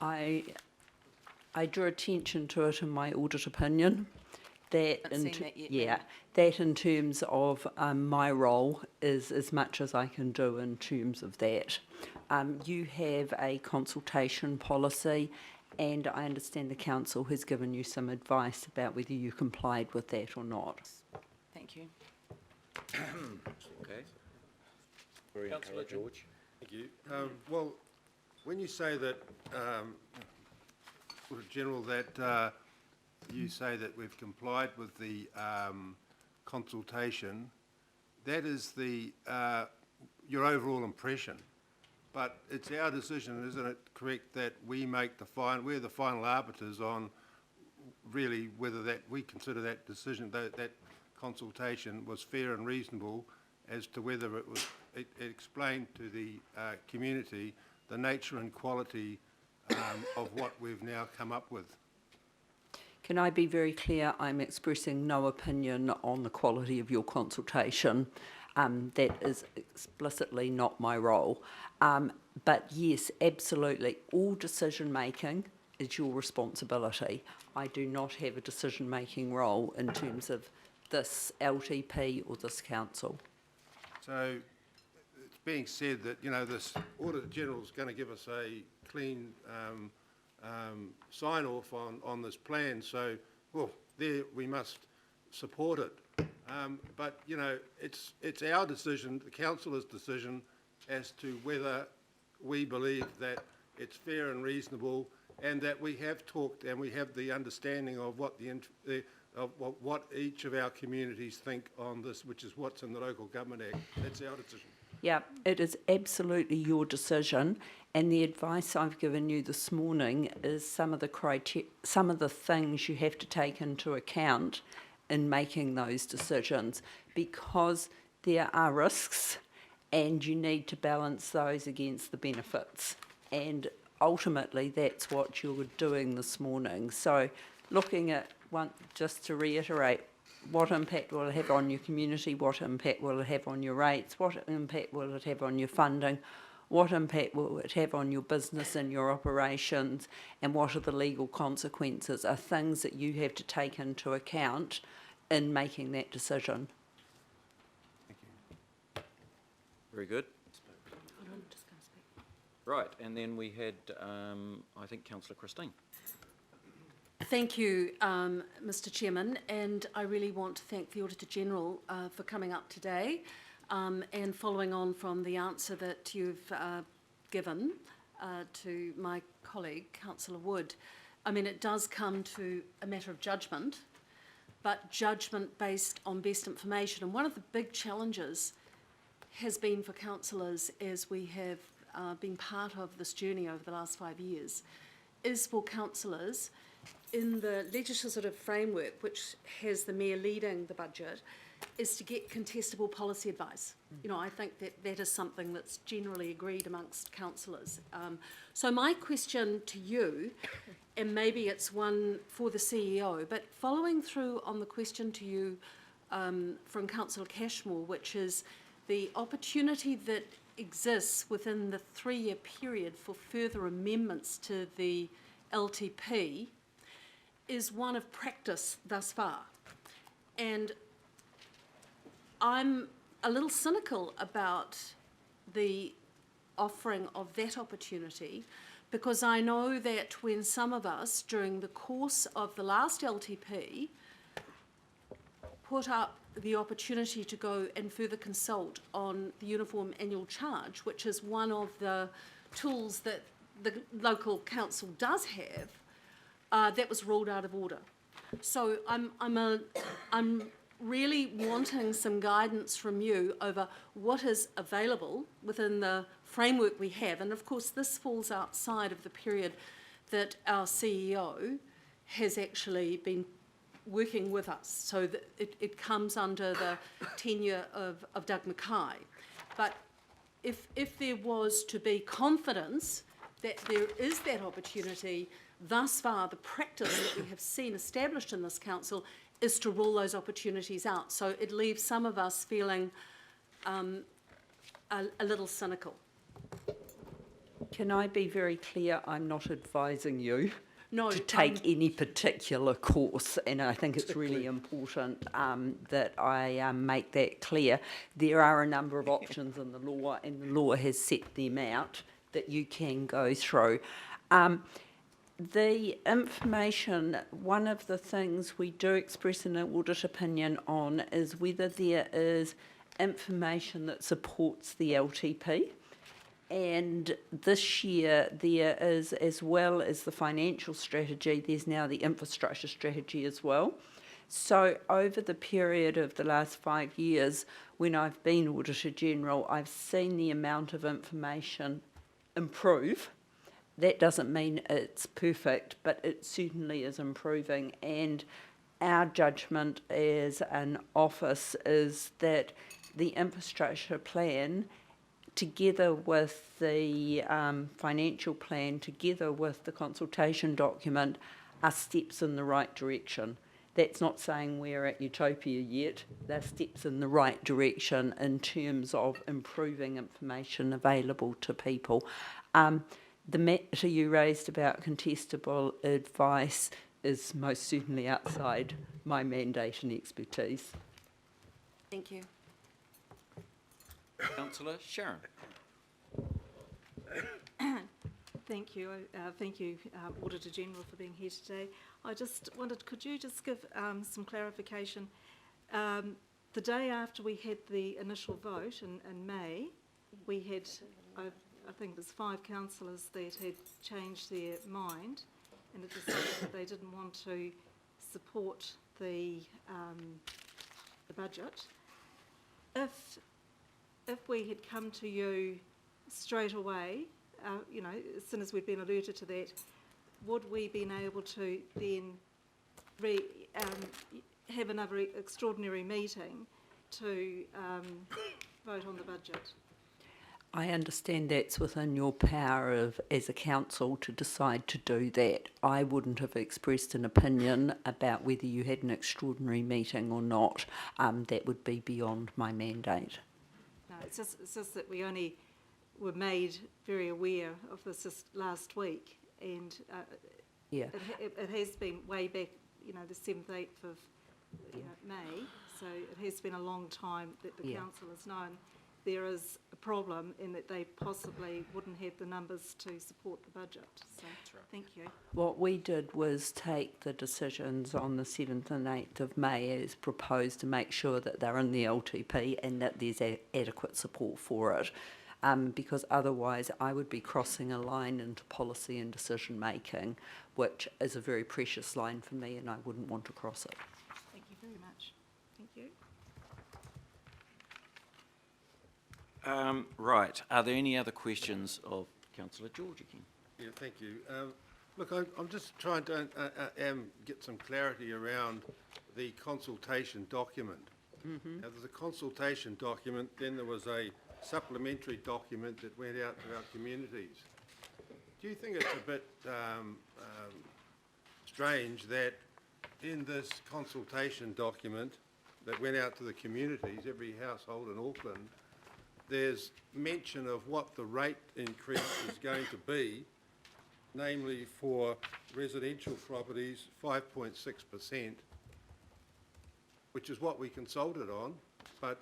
I drew attention to it in my audit opinion. That in terms of my role is as much as I can do in terms of that. You have a consultation policy, and I understand the council has given you some advice about whether you complied with that or not. Thank you. Okay. Very encouraging. George. Thank you. Well, when you say that, General, that you say that we've complied with the consultation, that is the your overall impression. But it's our decision, isn't it correct, that we make the we're the final arbiters on really whether that we consider that decision, that consultation was fair and reasonable, as to whether it explained to the community the nature and quality of what we've now come up with. Can I be very clear? I'm expressing no opinion on the quality of your consultation. That is explicitly not my role. But yes, absolutely, all decision making is your responsibility. I do not have a decision making role in terms of this LTP or this council. So it's being said that, you know, this Auditor General is going to give us a clean sign-off on this plan, so, well, there we must support it. But, you know, it's our decision, the councillor's decision, as to whether we believe that it's fair and reasonable, and that we have talked and we have the understanding of what what each of our communities think on this, which is what's in the Local Government Act. That's our decision. Yeah, it is absolutely your decision, and the advice I've given you this morning is some of the things you have to take into account in making those decisions, because there are risks and you need to balance those against the benefits, and ultimately that's what you're doing this morning. So looking at just to reiterate, what impact will it have on your community, what impact will it have on your rates, what impact will it have on your funding, what impact will it have on your business and your operations, and what are the legal consequences, are things that you have to take into account in making that decision. Thank you. Very good. Hold on, I'm just going to speak. Right, and then we had, I think, Councillor Christine. Thank you, Mr Chairman, and I really want to thank the Auditor General for coming up today and following on from the answer that you've given to my colleague, Councillor Wood. I mean, it does come to a matter of judgment, but judgment based on best information. And one of the big challenges has been for councillors, as we have been part of this journey over the last 5 years, is for councillors in the legislative framework, which has the Mayor leading the budget, is to get contestable policy advice. You know, I think that that is something that's generally agreed amongst councillors. So my question to you, and maybe it's one for the CEO, but following through on the question to you from Councillor Cashmore, which is the opportunity that exists within the 3-year period for further amendments to the LTP, is one of practice thus far. And I'm a little cynical about the offering of that opportunity, because I know that when some of us, during the course of the last LTP, put up the opportunity to go and further consult on the Uniform Annual Charge, which is one of the tools that the local council does have, that was ruled out of order. So I'm really wanting some guidance from you over what is available within the framework we have. And of course, this falls outside of the period that our CEO has actually been working with us. So that it comes under the tenure of Doug Mackay. But if there was to be confidence that there is that opportunity, thus far the practice that we have seen established in this council is to rule those opportunities out. So it leaves some of us feeling a little cynical. Can I be very clear? I'm not advising you No, to take any particular course, and I think it's really important that I make that clear. There are a number of options in the law, and the law has set them out that you can go through. The information, one of the things we do express an audit opinion on is whether there is information that supports the LTP. And this year there is, as well as the financial strategy, there's now the infrastructure strategy as well. So over the period of the last 5 years, when I've been Auditor General, I've seen the amount of information improve. That doesn't mean it's perfect, but it certainly is improving. And our judgment as an office is that the infrastructure plan, together with the financial plan, together with the consultation document, are steps in the right direction. That's not saying we're at utopia yet. They're steps in the right direction in terms of improving information available to people. The matter you raised about contestable advice is most certainly outside my mandate and expertise. Thank you. Councillor Sharon. Thank you. Thank you, Auditor General, for being here today. I just wondered, could you just give some clarification? The day after we had the initial vote in May, we had, I think it was 5 councillors that had changed their mind and had decided that they didn't want to support the budget. If we had come to you straight away, you know, as soon as we'd been alerted to that, would we been able to then have another extraordinary meeting to vote on the budget? I understand that's within your power as a council to decide to do that. I wouldn't have expressed an opinion about whether you had an extraordinary meeting or not. That would be beyond my mandate. No, it's just that we only were made very aware of this just last week, and Yeah. it has been way back, you know, the 7th, 8th of May, so it has been a long time that the council has known there is a problem in that they possibly wouldn't have the numbers to support the budget. So, thank you. What we did was take the decisions on the 7th and 8th of May as proposed to make sure that they're in the LTP and that there's adequate support for it. Because otherwise I would be crossing a line into policy and decision making, which is a very precious line for me, and I wouldn't want to cross it. Thank you very much. Thank you. Right, are there any other questions of Councillor George again? Yeah, thank you. Look, I'm just trying to get some clarity around the consultation document. Now, there's a consultation document, then there was a supplementary document that went out to our communities. Do you think it's a bit strange that in this consultation document that went out to the communities, every household in Auckland, there's mention of what the rate increase is going to be, namely for residential properties, 5.6%, which is what we consulted on, but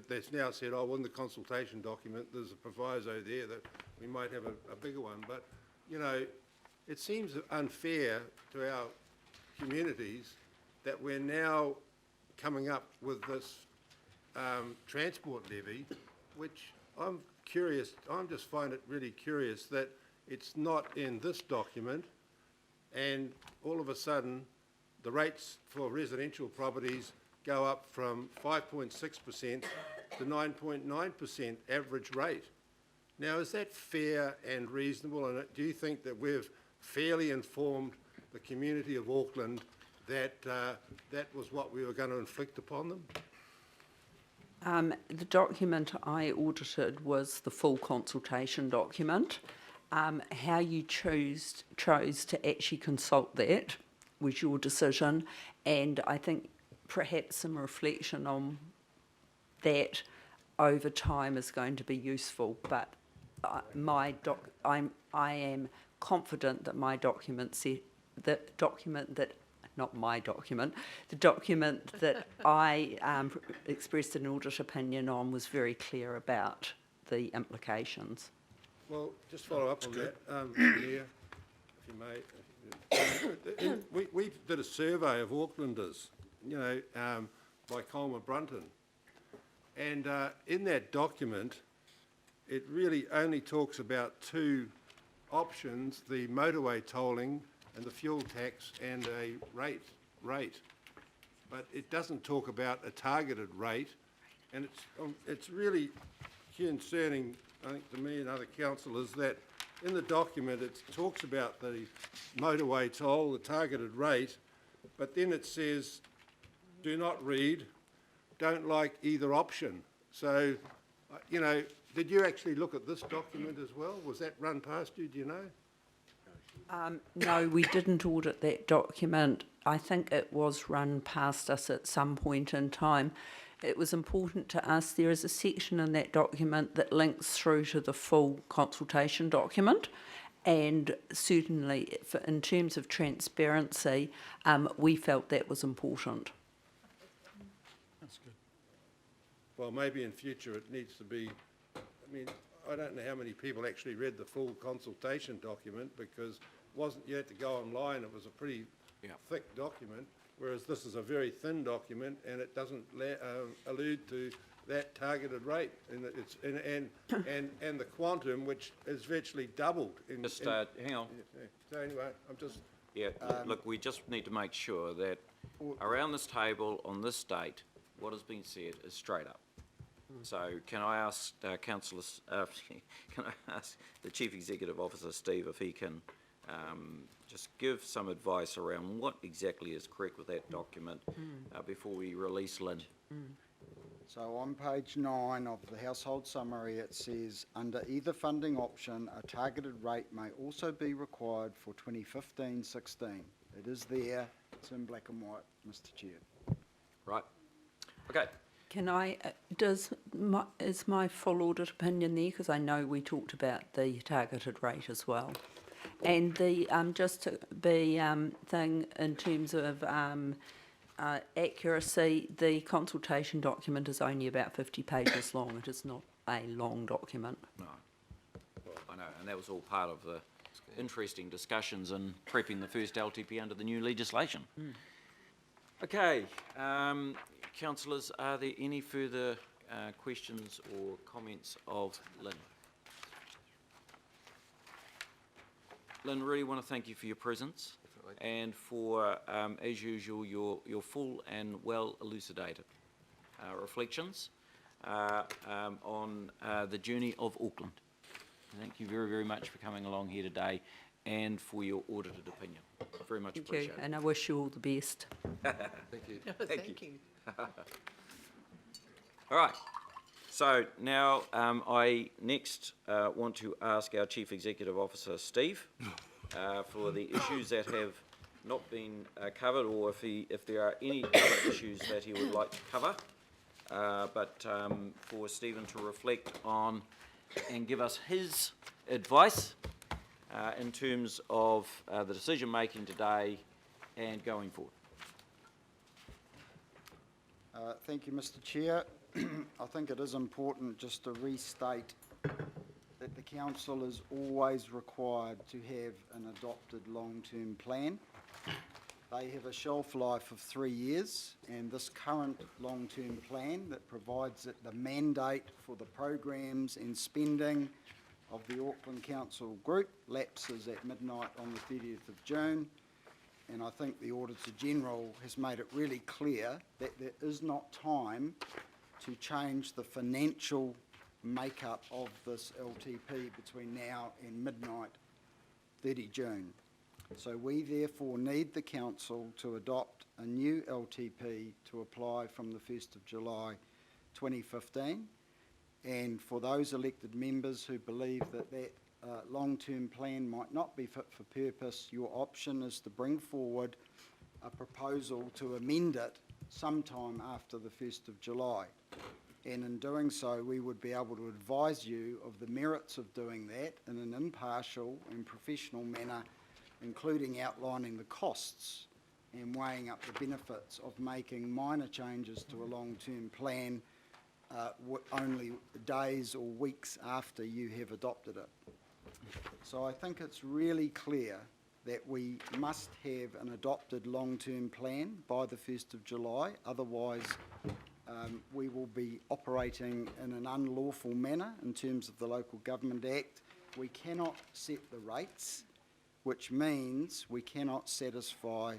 that's now said, oh, well, in the consultation document, there's a proviso there that we might have a bigger one. But, you know, it seems unfair to our communities that we're now coming up with this transport levy, which I'm curious, I just find it really curious that it's not in this document, and all of a sudden the rates for residential properties go up from 5.6% to 9.9% average rate. Now, is that fair and reasonable? And do you think that we've fairly informed the community of Auckland that that was what we were going to inflict upon them? The document I audited was the full consultation document. How you chose to actually consult that was your decision, and I think perhaps some reflection on that over time is going to be useful, but I am confident that my document the document that I expressed an audit opinion on was very clear about the implications. Well, just follow up on that, Mayor, if you may. We did a survey of Aucklanders, you know, by Colma Brunton. And in that document, it really only talks about two options, the motorway tolling and the fuel tax and a rate. But it doesn't talk about a targeted rate. And it's really concerning, I think, to me and other councillors, that in the document it talks about the motorway toll, the targeted rate, but then it says, do not read, don't like either option. So, you know, did you actually look at this document as well? Was that run past you, do you know? No, we didn't audit that document. I think it was run past us at some point in time. It was important to us. There is a section in that document that links through to the full consultation document, and certainly in terms of transparency, we felt that was important. That's good. Well, maybe in future it needs to be, I mean, I don't know how many people actually read the full consultation document, because you had to go online, it was a pretty thick document, whereas this is a very thin document and it doesn't allude to that targeted rate, and the quantum, which is virtually doubled. Hang on. So anyway, I'm just... Yeah, look, we just need to make sure that around this table on this date, what has been said is straight up. So can I ask councillors, can I ask the Chief Executive Officer, Steve, if he can just give some advice around what exactly is correct with that document before we release Lynn? So on page 9 of the household summary, it says, under either funding option, a targeted rate may also be required for 2015-16. It is there, it's in black and white, Mr. Chair. Right. Okay. Can I, is my full audit opinion there? Because I know we talked about the targeted rate as well. And the, just to be thing in terms of accuracy, the consultation document is only about 50 pages long. It is not a long document. No. Well, I know, and that was all part of the interesting discussions and prepping the first LTP under the new legislation. Okay, councillors, are there any further questions or comments of Lynn? Lynn, really want to thank you for your presence and for, as usual, your full and well elucidated reflections on the journey of Auckland. Thank you very, very much for coming along here today and for your audited opinion. Very much appreciated. Thank you, and I wish you all the best. Thank you. Thank you. All right. So now I next want to ask our Chief Executive Officer, Steve, for the issues that have not been covered, or if there are any other issues that he would like to cover, but for Stephen to reflect on and give us his advice in terms of the decision making today and going forward. Thank you, Mr. Chair. I think it is important just to restate that the council is always required to have an adopted long-term plan. They have a shelf life of 3 years, and this current long-term plan that provides that the mandate for the programs and spending of the Auckland Council Group lapses at midnight on the 30th of June. And I think the Auditor General has made it really clear that there is not time to change the financial makeup of this LTP between now and midnight 30 June. So we therefore need the Council to adopt a new LTP to apply from the 1st of July 2015. And for those elected members who believe that that long-term plan might not be fit for purpose, your option is to bring forward a proposal to amend it sometime after the 1st of July. And in doing so, we would be able to advise you of the merits of doing that in an impartial and professional manner, including outlining the costs and weighing up the benefits of making minor changes to a long-term plan only days or weeks after you have adopted it. So I think it's really clear that we must have an adopted long-term plan by the 1st of July, otherwise we will be operating in an unlawful manner in terms of the Local Government Act. We cannot set the rates, which means we cannot satisfy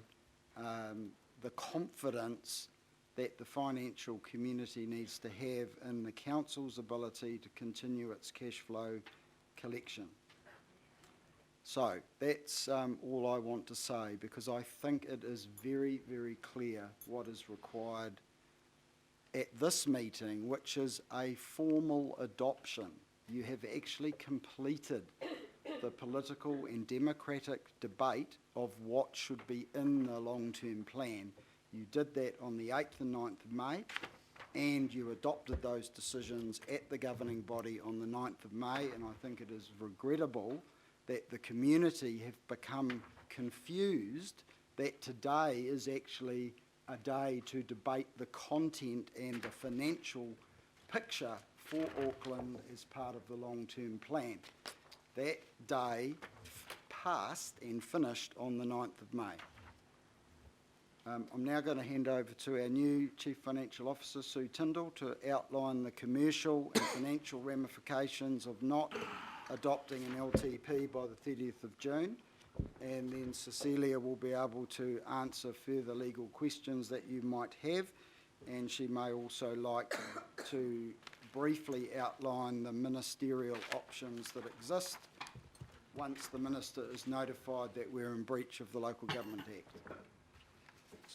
the confidence that the financial community needs to have in the council's ability to continue its cash flow collection. So that's all I want to say, because I think it is very, very clear what is required at this meeting, which is a formal adoption. You have actually completed the political and democratic debate of what should be in the long-term plan. You did that on the 8th and 9th of May, and you adopted those decisions at the governing body on the 9th of May, and I think it is regrettable that the community have become confused that today is actually a day to debate the content and the financial picture for Auckland as part of the long-term plan. That day passed and finished on the 9th of May. I'm now going to hand over to our new Chief Financial Officer, Sue Tyndall, to outline the commercial and financial ramifications of not adopting an LTP by the 30th of June. And then Cecilia will be able to answer further legal questions that you might have. And she may also like to briefly outline the ministerial options that exist once the Minister is notified that we're in breach of the Local Government Act. So